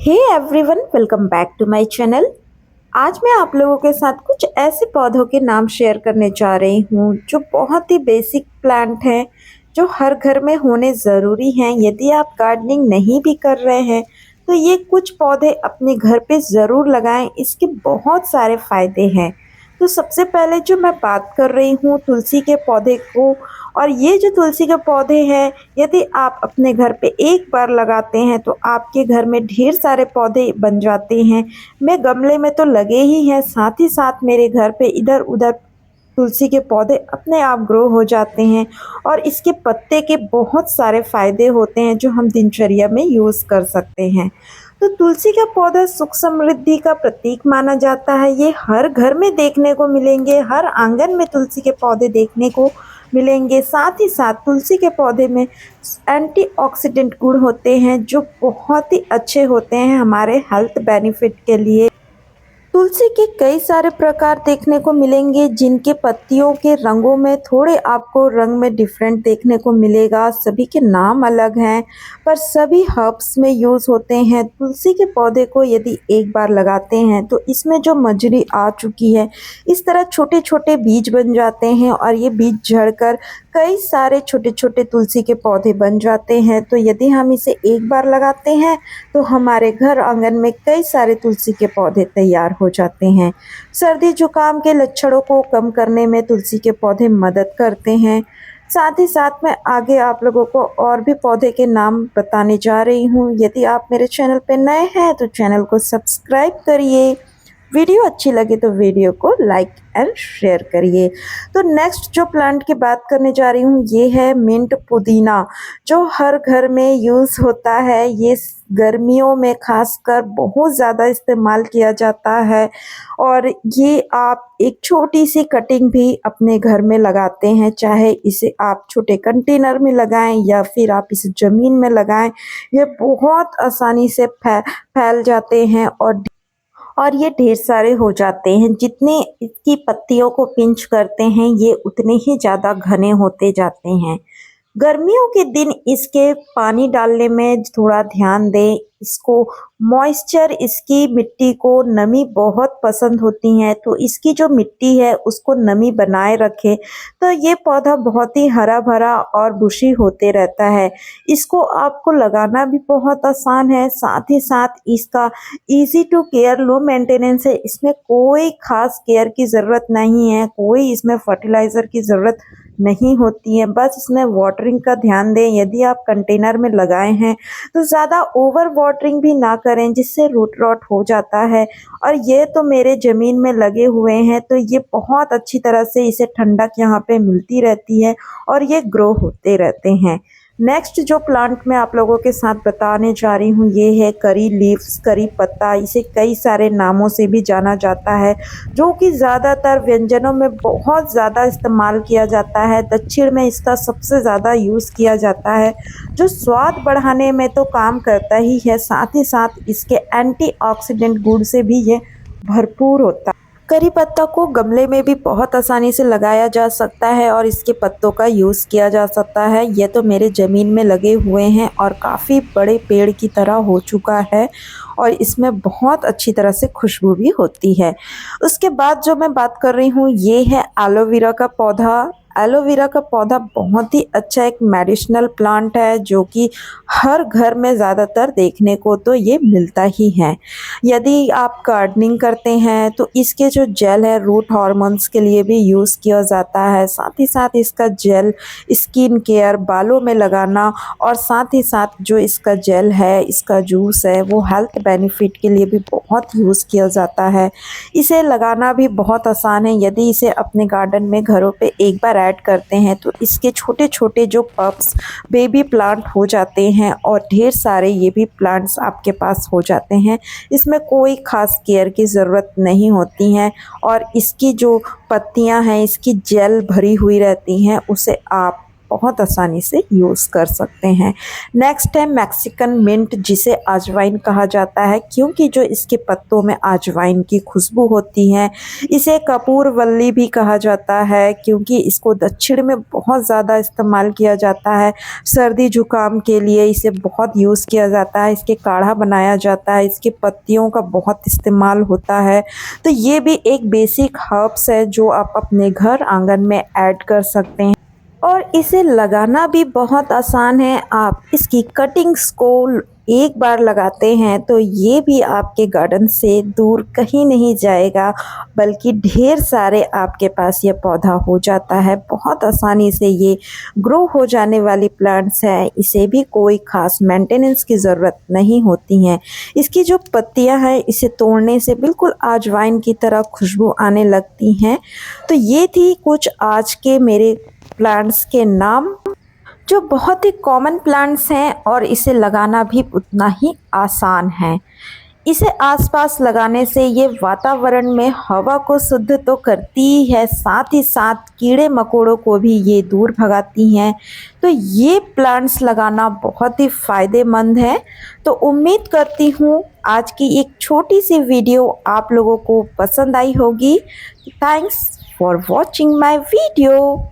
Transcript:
Hey everyone, welcome back to my channel. आज मैं आप लोगों के साथ कुछ ऐसे पौधों के नाम शेयर करने जा रही हूँ जो बहुत ही बेसिक प्लांट हैं, जो हर घर में होने ज़रूरी हैं। यदि आप गार्डनिंग नहीं भी कर रहे हैं तो ये कुछ पौधे अपने घर पे ज़रूर लगाएं, इसके बहुत सारे फ़ायदे हैं। तो सबसे पहले जो मैं बात कर रही हूँ तुलसी के पौधे को, और ये जो तुलसी के पौधे हैं, यदि आप अपने घर पे एक बार लगाते हैं तो आपके घर में ढेर सारे पौधे बन जाते हैं। मैं गमले में तो लगे ही हैं, साथ ही साथ मेरे घर पे इधर उधर तुलसी के पौधे अपने आप ग्रो हो जाते हैं। और इसके पत्ते के बहुत सारे फ़ायदे होते हैं जो हम दिनचर्या में यूज़ कर सकते हैं। तो तुलसी का पौधा सुख समृद्धि का प्रतीक माना जाता है। ये हर घर में देखने को मिलेंगे, हर आंगन में तुलसी के पौधे देखने को मिलेंगे। साथ ही साथ तुलसी के पौधे में एंटीऑक्सीडेंट गुण होते हैं जो बहुत ही अच्छे होते हैं हमारे हेल्थ बेनिफिट के लिए। तुलसी के कई सारे प्रकार देखने को मिलेंगे, जिनके पत्तियों के रंगों में थोड़े आपको रंग में डिफरेंट देखने को मिलेगा। सभी के नाम अलग हैं पर सभी हर्ब्स में यूज़ होते हैं। तुलसी के पौधे को यदि एक बार लगाते हैं तो इसमें जो मजरी आ चुकी है, इस तरह छोटे छोटे बीज बन जाते हैं और ये बीज झड़कर कई सारे छोटे छोटे तुलसी के पौधे बन जाते हैं। तो यदि हम इसे एक बार लगाते हैं तो हमारे घर आंगन में कई सारे तुलसी के पौधे तैयार हो जाते हैं। सर्दी जुकाम के लक्षणों को कम करने में तुलसी के पौधे मदद करते हैं। साथ ही साथ मैं आगे आप लोगों को और भी पौधे के नाम बताने जा रही हूँ। यदि आप मेरे चैनल पे नए हैं तो चैनल को सब्सक्राइब करिए। वीडियो अच्छी लगे तो वीडियो को लाइक एंड शेयर करिए। तो नेक्स्ट जो प्लांट की बात करने जा रही हूँ ये है मिंट पुदीना, जो हर घर में यूज़ होता है। ये गर्मियों में खासकर बहुत ज़्यादा इस्तेमाल किया जाता है और ये आप एक छोटी सी कटिंग भी अपने घर में लगाते हैं, चाहे इसे आप छोटे कंटेनर में लगाएं या फिर आप इसे ज़मीन में लगाएं। ये बहुत आसानी से फैल जाते हैं और ये ढेर सारे हो जाते हैं। जितने इसकी पत्तियों को पिंच करते हैं ये उतने ही ज़्यादा घने होते जाते हैं। गर्मियों के दिन इसके पानी डालने में थोड़ा ध्यान दें। इसको मॉइस्चर, इसकी मिट्टी को नमी बहुत पसंद होती है, तो इसकी जो मिट्टी है उसको नमी बनाए रखें तो ये पौधा बहुत ही हरा भरा और बुशी होते रहता है। इसको आपको लगाना भी बहुत आसान है, साथ ही साथ इसका easy to care, low maintenance है। इसमें कोई खास केयर की ज़रूरत नहीं है, कोई इसमें फर्टिलाइज़र की ज़रूरत नहीं होती है, बस इसमें वाटरिंग का ध्यान दें। यदि आप कंटेनर में लगाए हैं तो ज़्यादा ओवर वाटरिंग भी ना करें जिससे रूट रॉट हो जाता है। और ये तो मेरे ज़मीन में लगे हुए हैं तो ये बहुत अच्छी तरह से इसे ठंडक यहाँ पे मिलती रहती है और ये ग्रो होते रहते हैं। नेक्स्ट जो प्लांट मैं आप लोगों के साथ बताने जा रही हूँ ये है करी लीव्स, करी पत्ता। इसे कई सारे नामों से भी जाना जाता है, जो कि ज़्यादातर व्यंजनों में बहुत ज़्यादा इस्तेमाल किया जाता है। दक्षिण में इसका सबसे ज़्यादा यूज़ किया जाता है, जो स्वाद बढ़ाने में तो काम करता ही है, साथ ही साथ इसके एंटीऑक्सीडेंट गुण से भी ये भरपूर होता है। करी पत्ता को गमले में भी बहुत आसानी से लगाया जा सकता है और इसके पत्तों का यूज़ किया जा सकता है। ये तो मेरे ज़मीन में लगे हुए हैं और काफ़ी बड़े पेड़ की तरह हो चुका है और इसमें बहुत अच्छी तरह से खुशबू भी होती है। उसके बाद जो मैं बात कर रही हूँ ये है एलोवेरा का पौधा। एलोवेरा का पौधा बहुत ही अच्छा एक मेडिसिनल प्लांट है, जो कि हर घर में ज़्यादातर देखने को तो ये मिलता ही है। यदि आप गार्डनिंग करते हैं तो इसके जो जेल है रूट हार्मोन्स के लिए भी यूज़ किया जाता है। साथ ही साथ इसका जेल स्किन केयर, बालों में लगाना, और साथ ही साथ जो इसका जेल है, इसका जूस है, वो हेल्थ बेनिफिट के लिए भी बहुत यूज़ किया जाता है। इसे लगाना भी बहुत आसान है। यदि इसे अपने गार्डन में घरों पे एक बार ऐड करते हैं तो इसके छोटे छोटे जो पप्स, बेबी प्लांट हो जाते हैं और ढेर सारे ये भी प्लांट्स आपके पास हो जाते हैं। इसमें कोई ख़ास केयर की ज़रूरत नहीं होती है और इसकी जो पत्तियां हैं, इसकी जेल भरी हुई रहती हैं, उसे आप बहुत आसानी से यूज़ कर सकते हैं। नेक्स्ट है मैक्सिकन मिंट, जिसे अजवाइन कहा जाता है क्योंकि जो इसके पत्तों में अजवाइन की खुशबू होती है। इसे कपूरवल्ली भी कहा जाता है क्योंकि इसको दक्षिण में बहुत ज़्यादा इस्तेमाल किया जाता है। सर्दी जुकाम के लिए इसे बहुत यूज़ किया जाता है, इसके काढ़ा बनाया जाता है, इसके पत्तियों का बहुत इस्तेमाल होता है। तो ये भी एक बेसिक हर्ब्स है जो आप अपने घर आंगन में ऐड कर सकते हैं और इसे लगाना भी बहुत आसान है। आप इसकी कटिंग्स को एक बार लगाते हैं तो ये भी आपके गार्डन से दूर कहीं नहीं जाएगा, बल्कि ढेर सारे आपके पास ये पौधा हो जाता है। बहुत आसानी से ये ग्रो हो जाने वाली प्लांट्स है, इसे भी कोई ख़ास मेंटेनेंस की ज़रूरत नहीं होती हैं। इसकी जो पत्तियां हैं इसे तोड़ने से बिल्कुल अजवाइन की तरह खुशबू आने लगती हैं। तो ये थी कुछ आज के मेरे प्लांट्स के नाम, जो बहुत ही कॉमन प्लांट्स हैं और इसे लगाना भी उतना ही आसान है। इसे आसपास लगाने से ये वातावरण में हवा को शुद्ध तो करती ही है, साथ ही साथ कीड़े मकोड़ों को भी ये दूर भगाती हैं। तो ये प्लांट्स लगाना बहुत ही फ़ायदेमंद है। तो उम्मीद करती हूँ आज की एक छोटी सी वीडियो आप लोगों को पसंद आई होगी। Thanks for watching my video.